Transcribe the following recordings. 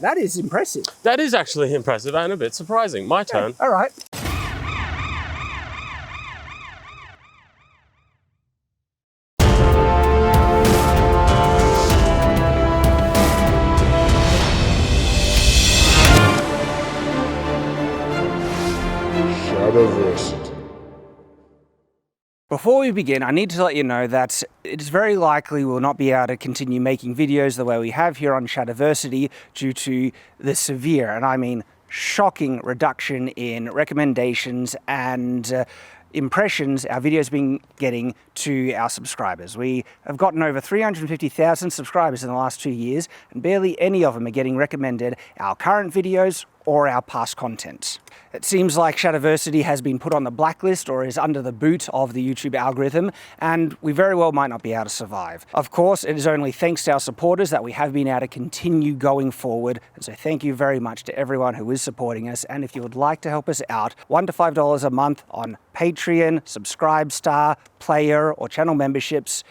That is impressive. That is actually impressive and a bit surprising. My turn. All right. Before we begin, I need to let you know that it's very likely we'll not be able to continue making videos the way we have here on Shadiversity due to the severe, and I mean shocking, reduction in recommendations and impressions our videos have been getting to our subscribers. We have gotten over 350,000 subscribers in the last 2 years, and barely any of them are getting recommended our current videos or our past content. It seems like Shadiversity has been put on the blacklist or is under the boot of the YouTube algorithm, and we very well might not be able to survive. Of course, it is only thanks to our supporters that we have been able to continue going forward, and so thank you very much to everyone who is supporting us. And if you would like to help us out, $1 to $5 a month on Patreon, Subscribestar, Player, or channel memberships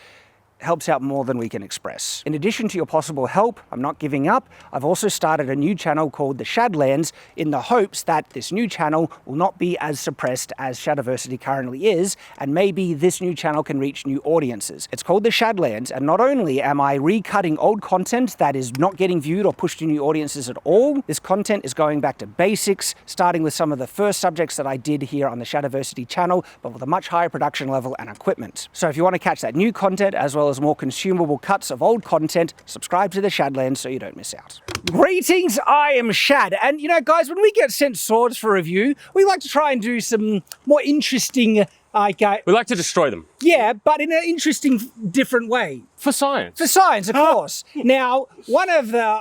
helps out more than we can express. In addition to your possible help, I'm not giving up. I've also started a new channel called The Shadlands in the hopes that this new channel will not be as suppressed as Shadiversity currently is, and maybe this new channel can reach new audiences. It's called The Shadlands, and not only am I recutting old content that is not getting viewed or pushed to new audiences at all, this content is going back to basics, starting with some of the first subjects that I did here on the Shadiversity channel, but with a much higher production level and equipment. So if you want to catch that new content as well as more consumable cuts of old content, subscribe to the Shadlands so you don't miss out. Greetings, I am Shad, and you know guys, when we get sent swords for review, we like to try and do some more interesting we like to destroy them. Yeah, but in an interesting, different way. For science. For science, of course. Now, one of the,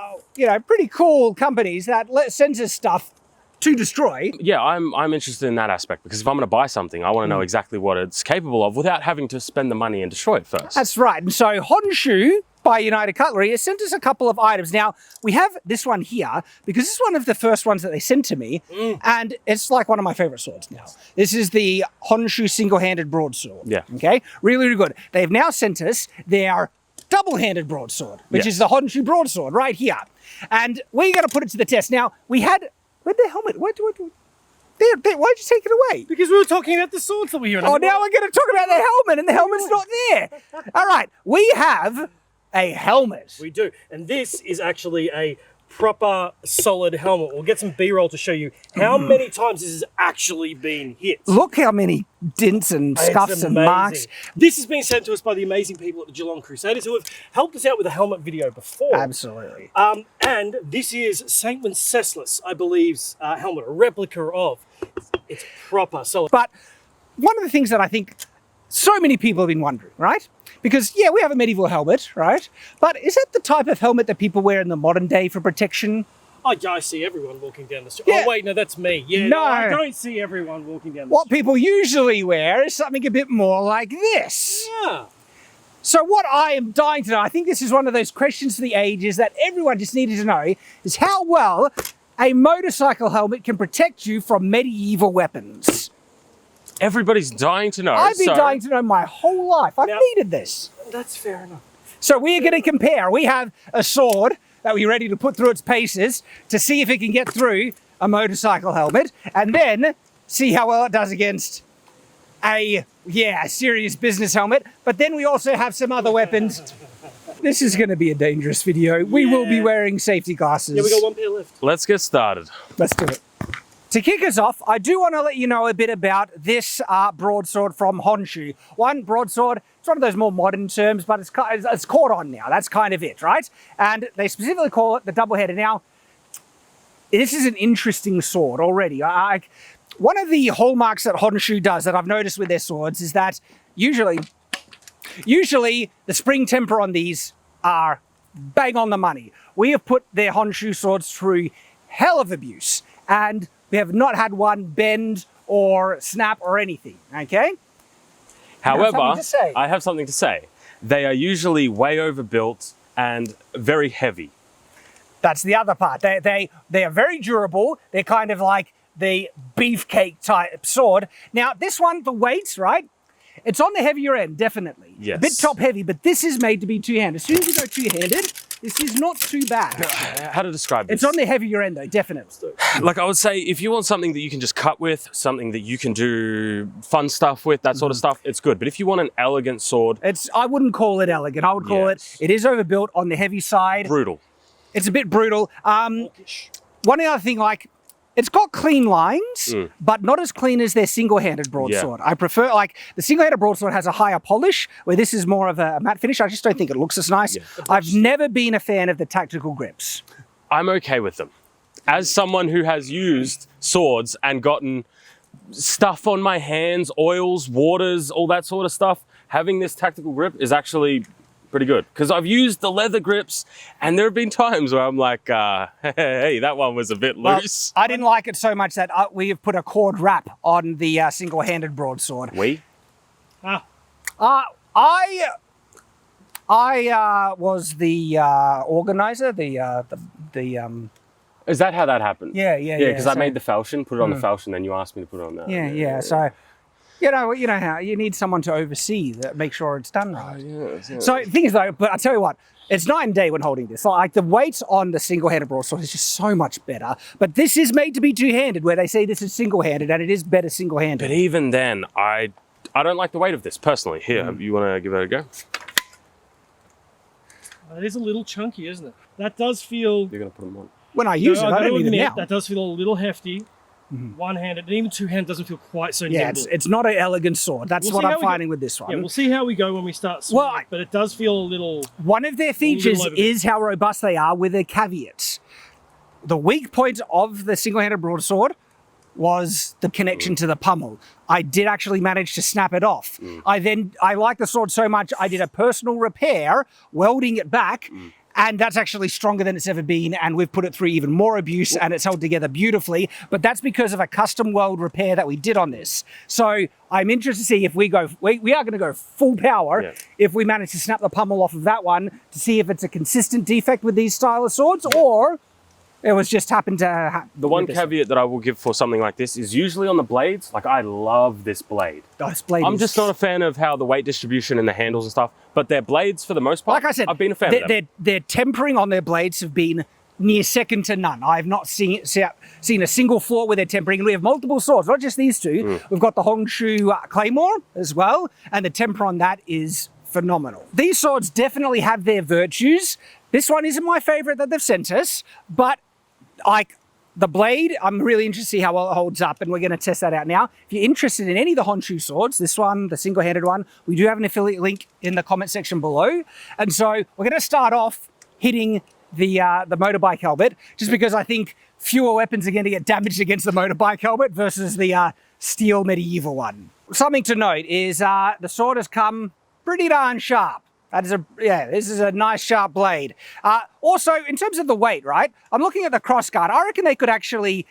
pretty cool companies that sends us stuff to destroy. Yeah, I'm interested in that aspect, because if I'm going to buy something, I want to know exactly what it's capable of without having to spend the money and destroy it first. That's right. And so Honu by United Cutlery has sent us a couple of items. Now, we have this one here because this is one of the first ones that they sent to me, and it's like one of my favorite swords now. This is the Honu single-handed broadsword. Yeah. Okay? Really, really good. They've now sent us their double-handed broadsword, which is the Honu broadsword right here. And we're going to put it to the test. Now, we had... Where'd the helmet? Why'd you take it away? Because we were talking about the swords that we were. Oh, now we're going to talk about the helmet, and the helmet's not there. All right, we have a helmet. We do, and this is actually a proper solid helmet. We'll get some B-roll to show you how many times this has actually been hit. Look how many dents and scuffs and marks. This has been sent to us by the amazing people at the Geelong Crusaders who have helped us out with a helmet video before. Absolutely. And this is St. Wenceslas, I believe's helmet, a replica of. It's proper solid. But one of the things that I think so many people have been wondering, right? Because, yeah, we have a medieval helmet, right? But is that the type of helmet that people wear in the modern day for protection? Oh, yeah, I see everyone walking down the street. Yeah. Oh, wait, no, that's me. Yeah, no, I don't see everyone walking down the street. What people usually wear is something a bit more like this. Yeah. So what I am dying to know, I think this is one of those questions for the ages that everyone just needed to know, is how well a motorcycle helmet can protect you from medieval weapons. Everybody's dying to know. I've been dying to know my whole life. I've needed this. That's fair enough. So we're going to compare. We have a sword that we're ready to put through its paces to see if it can get through a motorcycle helmet, and then see how well it does against a serious business helmet. But then we also have some other weapons. This is going to be a dangerous video. We will be wearing safety glasses. Yeah, we got one pair left. Let's get started. Let's do it. To kick us off, I do want to let you know a bit about this broadsword from Honu. One, broadsword, it's one of those more modern terms, but it's caught on now. That's kind of it, right? And they specifically call it the double-headed. Now, this is an interesting sword already. One of the hallmarks that Honu does that I've noticed with their swords is that usually the spring temper on these are bang on the money. We have put their Honu swords through hell of abuse, and we have not had one bend or snap or anything, okay? However, I have something to say. They are usually way overbuilt and very heavy. That's the other part. They are very durable. They're kind of like the beefcake type sword. Now, this one, the weights, right? It's on the heavier end, definitely. Yes. A bit top heavy, but this is made to be two-handed. As soon as you go two-handed, This is not too bad. How to describe this? It's on the heavier end though, definitely. Like I would say, if you want something that you can just cut with, something that you can do fun stuff with, that sort of stuff, it's good. But if you want an elegant sword... I wouldn't call it elegant. I would call it is overbuilt on the heavy side. Brutal. It's a bit brutal. One other thing, like, it's got clean lines, but not as clean as their single-handed broadsword. I prefer, like, the single-handed broadsword has a higher polish, where this is more of a matte finish. I just don't think it looks as nice. I've never been a fan of the tactical grips. I'm okay with them. As someone who has used swords and gotten stuff on my hands, oils, waters, all that sort of stuff, having this tactical grip is actually pretty good. Because I've used the leather grips and there have been times where I'm like, hey, that one was a bit loose. I didn't like it so much that we have put a cord wrap on the single-handed broadsword. We? I was the organizer, Is that how that happened? Yeah. Because I made the falchion, put it on the falchion, then you asked me to put it on that. Yeah. So, you know how you need someone to oversee that, make sure it's done right. So the thing is though, but I tell you what, it's night and day when holding this. Like the weight on the single-handed broadsword is just so much better. But this is made to be two-handed, where they say this is single-handed, and it is better single-handed. But even then, I don't like the weight of this personally. Here, you want to give it a go? It is a little chunky, isn't it? That does feel... You're going to put them on. When I use it, I don't need it now. That does feel a little hefty. One-handed, and even two-handed doesn't feel quite so nimble. Yeah, it's not an elegant sword. That's what I'm finding with this one. Yeah, we'll see how we go when we start swinging, but it does feel a little... One of their features is how robust they are with their caveats. The weak point of the single-handed broadsword was the connection to the pommel. I did actually manage to snap it off. I like the sword so much, I did a personal repair, welding it back, and that's actually stronger than it's ever been, and we've put it through even more abuse, and it's held together beautifully, but that's because of a custom weld repair that we did on this. So I'm interested to see if we are going to go full power if we manage to snap the pommel off of that one, to see if it's a consistent defect with these style of swords, or it was just happened to happen. The one caveat that I will give for something like this is usually on the blades. Like, I love this blade. I'm just not a fan of how the weight distribution and the handles and stuff, but their blades, for the most part, like I said, I've been a fan of them. Their tempering on their blades have been near second to none. I've not seen a single flaw with their tempering. And we have multiple swords, not just these two. We've got the Honu Claymore as well, and the temper on that is phenomenal. These swords definitely have their virtues. This one isn't my favorite that they've sent us, but like the blade, I'm really interested to see how well it holds up, and we're going to test that out now. If you're interested in any of the Honu swords, this one, the single-handed one, we do have an affiliate link in the comment section below. And so we're going to start off hitting the motorbike helmet, just because I think fewer weapons are going to get damaged against the motorbike helmet versus the steel medieval one. Something to note is the sword has come pretty darn sharp. This is a nice sharp blade. Also, in terms of the weight, right? I'm looking at the crossguard. I reckon they could actually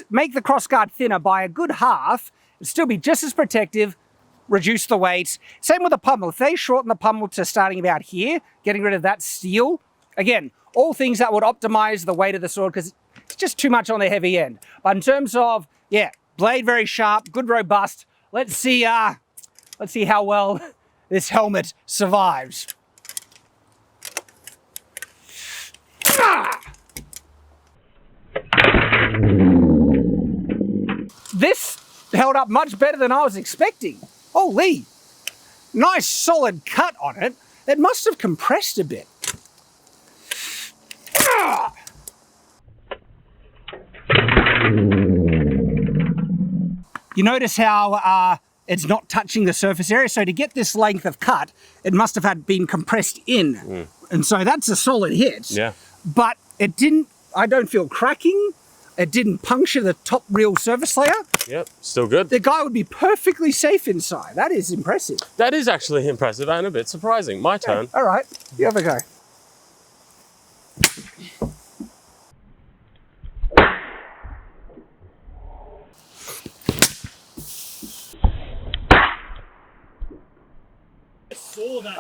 make the crossguard thinner by a good half, and still be just as protective, reduce the weight. Same with the pommel. If they shorten the pommel to starting about here, getting rid of that steel, again, all things that would optimize the weight of the sword, because it's just too much on the heavy end. But in terms of, blade very sharp, good robust. Let's see how well this helmet survives. This held up much better than I was expecting. Holy, nice solid cut on it. It must have compressed a bit. You notice how it's not touching the surface area. So to get this length of cut, it must have been compressed in. And so that's a solid hit. Yeah. But it didn't, I don't feel cracking. It didn't puncture the top real surface layer. Yep, still good. The guy would be perfectly safe inside. That is impressive. That is actually impressive and a bit surprising. My turn. All right, you have a go.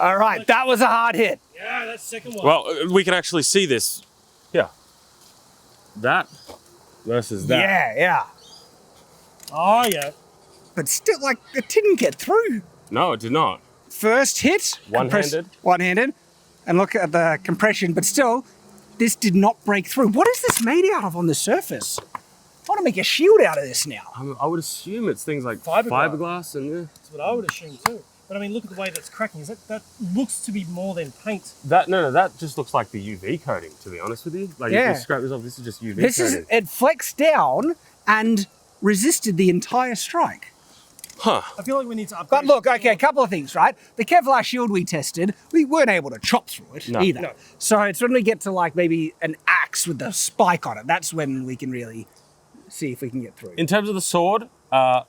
All right, that was a hard hit. Yeah, that's the second one. Well, we can actually see this. Yeah. That versus that. Yeah. Oh, yeah. But still, like, it didn't get through. No, it did not. First hit. One-handed. One-handed. and look at the compression, but still, this did not break through. What is this made out of on the surface? I want to make a shield out of this now. I would assume it's things like Fiberglass. and yeah. That's what I would assume too. But I mean, look at the way that's cracking. That looks to be more than paint. No, that just looks like the UV coating, to be honest with you. Like, Yeah. you can scrape this off, this is just UV This coating. it flexed down and resisted the entire strike. Huh. I feel like we need to upgrade. But look, okay, a couple of things, right? The Kevlar shield we tested, we weren't able to chop through it either. No. So it's when we get to like maybe an axe with a spike on it, that's when we can really see if we can get through. In terms of the sword, I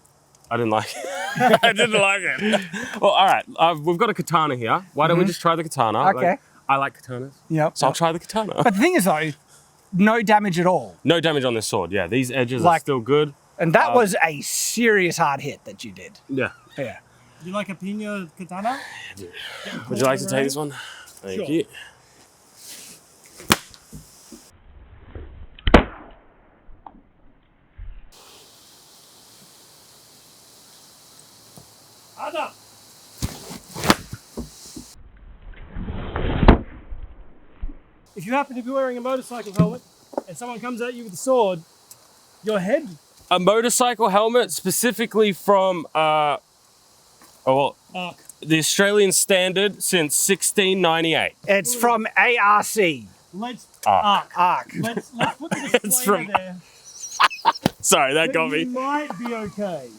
didn't like it. I didn't like it. Well, all right, we've got a katana here. Why don't we just try the katana? Okay. I like katanas. Yep. So I'll try the katana. But the thing is though, no damage at all. No damage on this sword. Yeah, these edges are Like- still good. And that was a serious hard hit that you did. Yeah. Yeah. Do you like a pina katana? Would you like to take this one? Thank Sure. you. Ada. If you happen to be wearing a motorcycle helmet and someone comes at you with a sword, your head. A motorcycle helmet specifically from, Arc. the Australian standard since 1698. It's from ARC. Let's Arc. Arc. Let's put the disclaimer from- there. Sorry, that got You me. might be okay.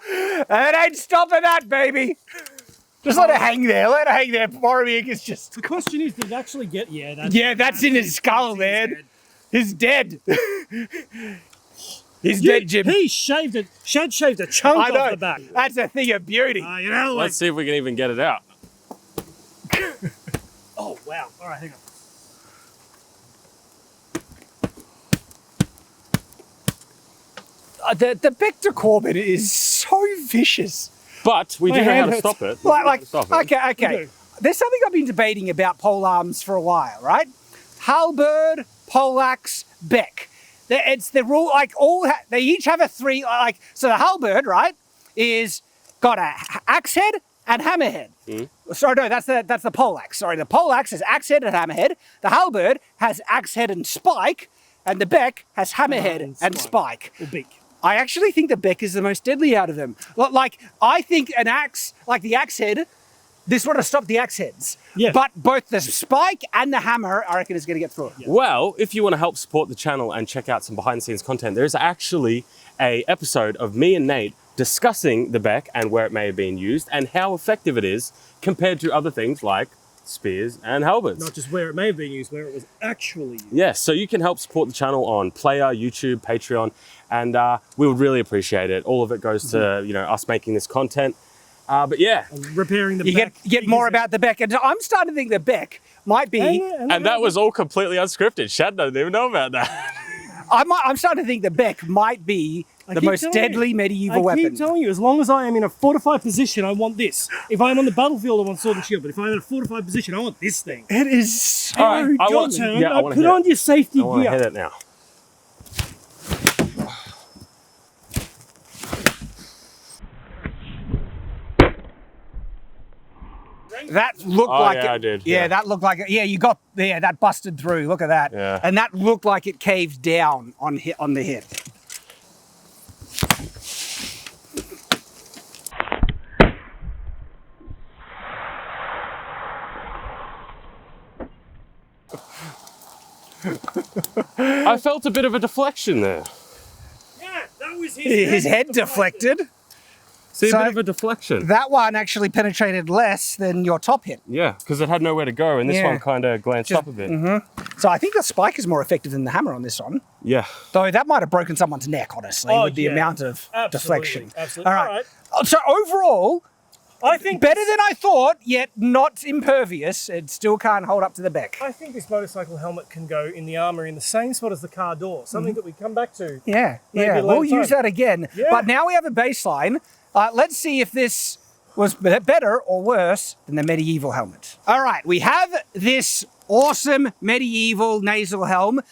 It ain't stopping that, baby. Just let it hang there. Let it hang there. Boromir is just. The question is, did it actually get? Yeah, That's in his skull, man. He's dead. He's dead, Jim. He shaved it. Shad shaved a chunk I know. off the back. That's a thing of beauty. You know, like, Let's see if we can even get it out. oh wow! All right, hang on. The Vector Corbin is so vicious. But we do know how to stop it. Like, Stop it. okay. We do. There's something I've been debating about pole arms for a while, right? Halberd, poleaxe, Beck. They're all like they each have a three like so the halberd, right, is got a axe head and hammerhead. Sorry, no, that's the poleaxe. Sorry, the poleaxe has axe head and hammerhead. The halberd has axe head and spike, and the Beck has hammerhead and spike. Or beak. I actually think the Beck is the most deadly out of them. Like, I think an axe, like the axe head, this would have stopped the axe heads. Yeah. But both the spike and the hammer, I reckon, is going to get through it. Well, if you want to help support the channel and check out some behind the scenes content, there's actually a episode of me and Nate discussing the Beck and where it may have been used and how effective it is compared to other things like spears and halberds. Not just where it may have been used, where it was actually used. Yes, so you can help support the channel on Player, YouTube, Patreon, and we would really appreciate it. All of it goes to us making this content. But yeah, Repairing the You back. get more about the Beck. And I'm starting to think the Beck might be... and that was all completely unscripted. Shad doesn't even know about that. I'm starting to think the Beck might be the keep most telling deadly you. medieval I weapon. keep telling you, as long as I am in a fortified position, I want this. If I am on the battlefield, I want sword and shield. But if I'm in a fortified position, I want this thing. It is so All right, I Your want- turn. yeah, I wanna Put hit on your safety I want to gear. hit it now. That looked Oh, like yeah, it. I did, Yeah, yeah. that looked like it. Yeah, you got there. That busted through. Look at that. Yeah. And that looked like it caved down on the hit. I felt a bit of a deflection there. Yeah, that was His head deflected. See, So- a bit of a deflection. That one actually penetrated less than your top hit. Yeah, because it had nowhere to go, and this Yeah. one kind of glanced up a bit. So I think the spike is more effective than the hammer on this one. Yeah. Though that might have broken someone's neck, honestly, Oh, with the yeah. amount of deflection. Absolutely. All right. So overall, I think better than I thought, yet not impervious. It still can't hold up to the Beck. I think this motorcycle helmet can go in the armour in the same spot as the car door. Something that we come back to. Yeah, Maybe yeah. a We'll later use time. that again. Yeah. But now we have a baseline. Let's see if this was better or worse than the medieval helmet. All right, we have this awesome medieval nasal helm.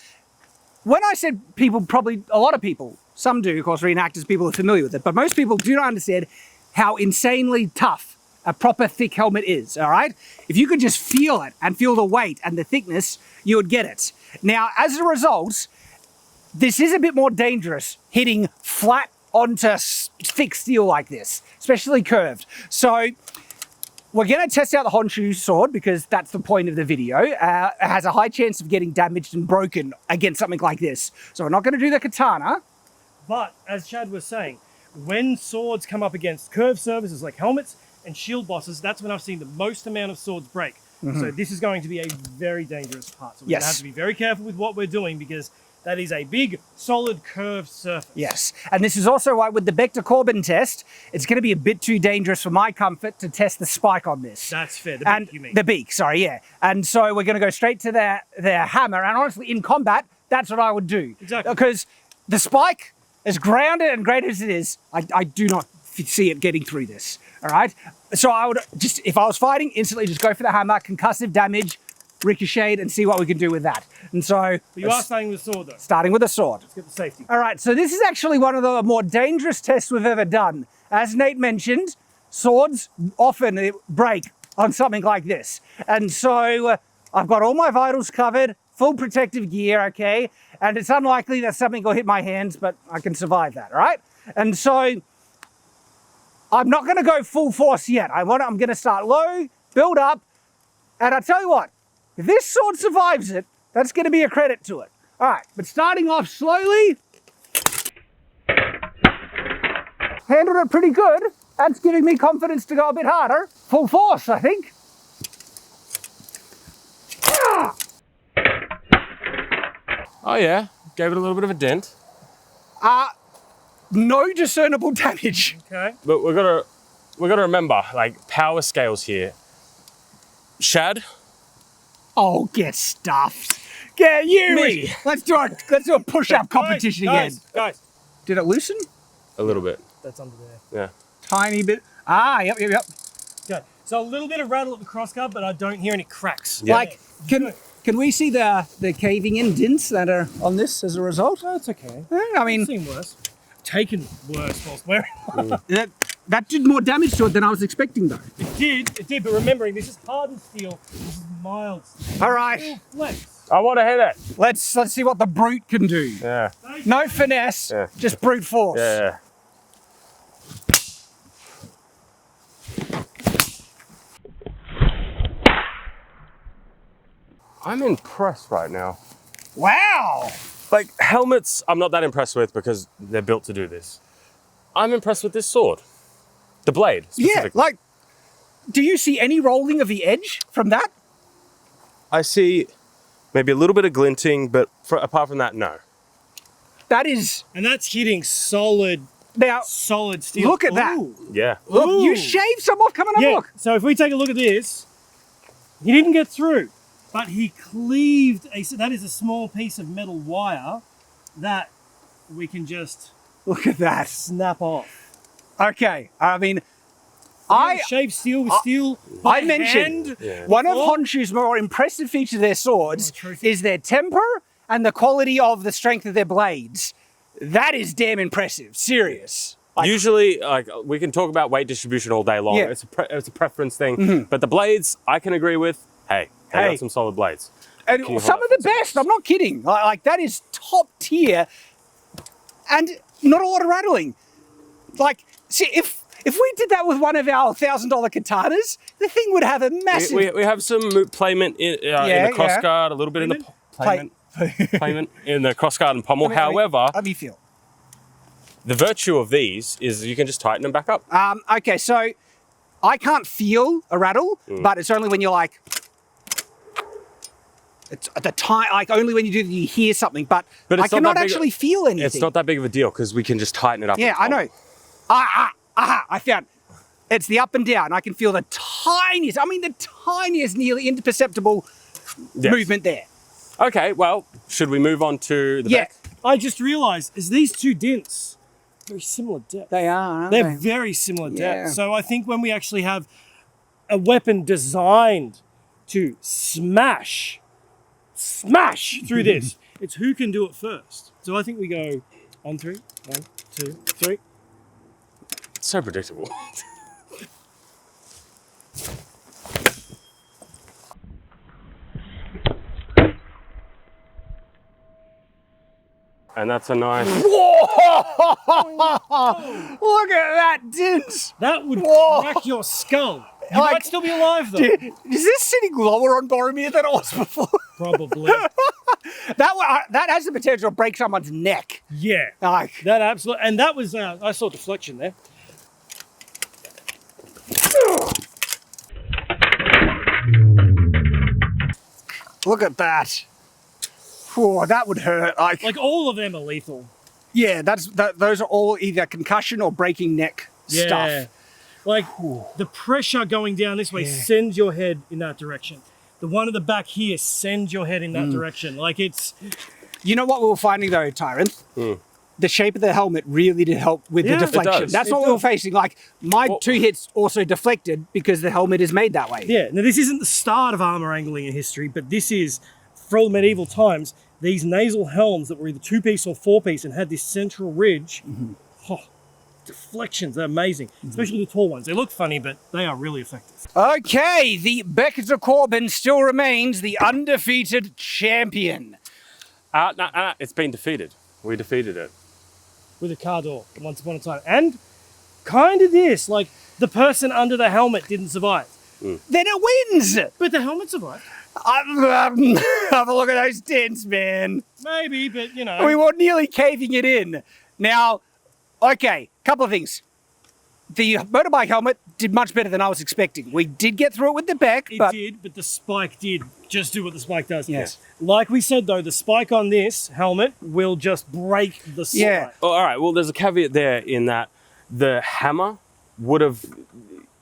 when I said people, probably a lot of people, some do, of course, reenactors, people are familiar with it, but most people do not understand how insanely tough a proper thick helmet is, all right? If you could just feel it and feel the weight and the thickness, you would get it. Now, as a result, this is a bit more dangerous hitting flat onto thick steel like this, especially curved. So we're going to test out the Honshu sword because that's the point of the video. It has a high chance of getting damaged and broken against something like this. So we're not going to do the katana. But as Chad was saying, when swords come up against curved surfaces like helmets and shield bosses, that's when I've seen the most amount of swords break. So this is going to be a very dangerous part. So we're going to have to be very careful with what we're doing because that is a big, solid, curved surface. Yes, and this is also why with the Beak to corbin test, it's going to be a bit too dangerous for my comfort to test the spike on this. That's fair, the and beak, you mean. The beak, sorry, yeah. And so we're going to go straight to their hammer, and honestly, in combat, that's what I would do. Exactly. Because the spike, as grounded and great as it is, I do not see it getting through this, all right? So I would just, if I was fighting, instantly just go for the hammer, concussive damage, ricochet, and see what we can do with that. And so... But you are starting with a sword, though. Starting with a sword. Let's get the safety. All right, so this is actually one of the more dangerous tests we've ever done. As Nate mentioned, swords often break on something like this. And so I've got all my vitals covered, full protective gear, okay? And it's unlikely that something will hit my hands, but I can survive that, all right? And so I'm not going to go full force yet. I'm going to start low, build up, and I tell you what, if this sword survives it, that's going to be a credit to it. All right, but starting off slowly, handled it pretty good. That's giving me confidence to go a bit harder. Full force, I think. Oh yeah, gave it a little bit of a dent. No discernible damage. Okay. But we're gonna remember, like, power scales here. Shad? Oh, get stuffed. Get you. Me. Let's do a push-up competition again. Guys. Did it loosen? A little bit. That's under there. Yeah. Tiny bit. Ah, yep. Okay. So a little bit of rattle at the crossguard, but I don't hear any cracks. Yeah. Like, can we see the caving in dints that are on this as a result? No, it's okay. I mean, I've seen worse. Taken worse whilst wearing that did more damage to it than I was expecting, though. It did, but remembering this is hardened steel, this is mild steel. All right, Steel flex. I want to hear that. let's see what the brute can do. Yeah. No finesse, Yeah. just brute force. Yeah. I'm impressed right now. Wow. Like, helmets, I'm not that impressed with because they're built to do this. I'm impressed with this sword. The blade, Yeah, specifically. like, do you see any rolling of the edge from that? I see maybe a little bit of glinting, but apart from that, no. That is, And that's hitting solid now, steel. look at that. Ooh. Yeah. Look, you Ooh. shaved some off, come and have a Yeah, look. so if we take a look at this, he didn't get through, but he cleaved, so that is a small piece of metal wire that we can just Look at that. snap off. Okay, I mean, Shave steel with steel I by mentioned hand. Yeah. one of before. Honshu's more impressive features of their swords Oh, trophy. is their temper and the quality of the strength of their blades. That is damn impressive. Serious. Like, Usually, like, we can talk about weight distribution all day long. Yeah. It's a preference thing. But the blades, I can agree with. Hey, they Hey. got some solid blades. and Can you some hold of that the for a best. I'm not kidding. Like that is top tier, and not a lot of rattling. Like, see, if we did that with one of our $1,000 katanas, the thing would have a massive We have some playment in the crossguard, a little bit in the playment in the crossguard and pommel. However, how do you feel? the virtue of these is you can just tighten them back up. Okay, so I can't feel a rattle, but it's only when you're like, it's at the time, like only when you do, you hear something, but But I it's not cannot that big actually feel anything. It's not that big of a deal because we can just tighten it up. Yeah, at the I top. know. I found it's the up and down. I can feel the tiniest, nearly imperceptible Yes. movement there. Okay, well, should we move on to the Yeah, back? I just realised, is these two dints very similar depth? they are, aren't They're they? very similar depth. Yeah. So I think when we actually have a weapon designed to smash through this, It's who can do it first. So I think we go on 3. 1, 2, 3. It's so predictable. And that's a nice... Look at that dint! That would Whoa. crack your skull. You Like- might still be alive though. Dude, is this sitting lower on Boromir than it was before? Probably. That has the potential to break someone's neck. Yeah. Like, That absolutely. And that was, I saw deflection there. look at that. Whoa, that would hurt. Like all of them are lethal. Yeah, those are all either concussion or breaking neck Yeah. stuff. Like the pressure going down this way sends your head in that direction. The one at the back here sends your head in that direction. Like it's... You know what we were finding though, Tyrant? The shape of the helmet really did help with the Yeah, it deflection. does. That's It what we were does. facing. Like my 2 hits also deflected because the helmet is made that way. Yeah, now this isn't the start of armor angling in history, but this is, for all medieval times, these nasal helms that were either 2-piece or 4-piece and had this central ridge. Oh, deflections, they're amazing. Especially the tall ones. They look funny, but they are really effective. Okay, the Beck to Corbin still remains the undefeated champion. It's been defeated. We defeated it. With a car door, once upon a time. And kind of this, like the person under the helmet didn't survive. Then it wins. But the helmet survived. Have a look at those dents, man. Maybe, but you know. We were nearly caving it in. Now, okay, couple of things. The motorbike helmet did much better than I was expecting. We did get through it with the Beck, It but did, but the spike did just do what the spike does. Yes. Like we said though, the spike on this helmet will just break the slide. Yeah. Oh, all right, well, there's a caveat there in that the hammer would have...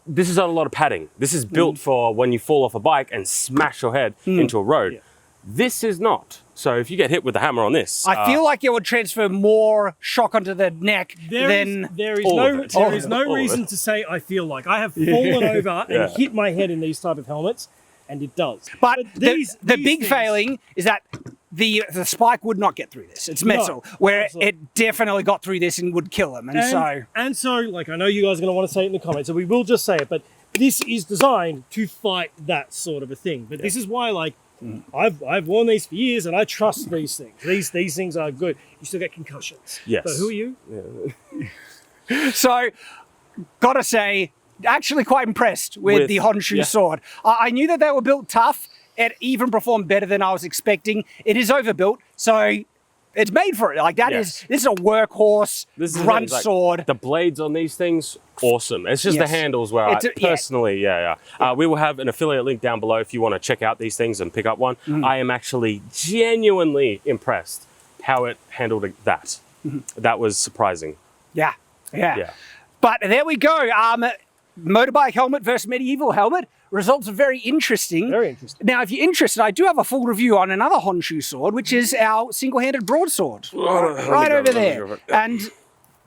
This is not a lot of padding. This is built for when you fall off a bike and smash your head into a road. Yeah. This is not. So if you get hit with the hammer on this... I feel like it would transfer more shock onto the neck There than... is all no, of it. there All is of no it. All of reason it. to say I feel like. I have fallen over and hit my head in these type of helmets, and it does. But these the big things- failing is that the spike would not get through this. It's metal, where absolutely. it definitely got through this and would kill him. And so, like I know you guys are going to want to say it in the comments, so we will just say it, but this is designed to fight that sort of a thing. But this is why, like, I've worn these for years, and I trust these things. These things are good. You still get concussions. Yes. But who are you? So, gotta say, actually quite impressed with the Honshu sword. I knew that they were built tough. It even performed better than I was expecting. It is overbuilt, so it's made for it. Like that Yes. this is a workhorse This is grunt like, sword. The blades on these things, awesome. It's just Yes. the handles where It's I a- yeah. personally, we will have an affiliate link down below if you want to check out these things and pick up one. I am actually genuinely impressed how it handled that. That was surprising. Yeah. Yeah. But there we go. Motorbike helmet versus medieval helmet. Results are very interesting. Very interesting. Now, if you're interested, I do have a full review on another Honshu sword, which is our single-handed broadsword. Right over there. And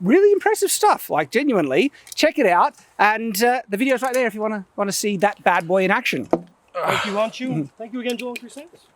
really impressive stuff, like genuinely. Check it out. And the video's right there if you want to see that bad boy in action. Thank you, aren't you? Thank you again, Geelong Crusaders.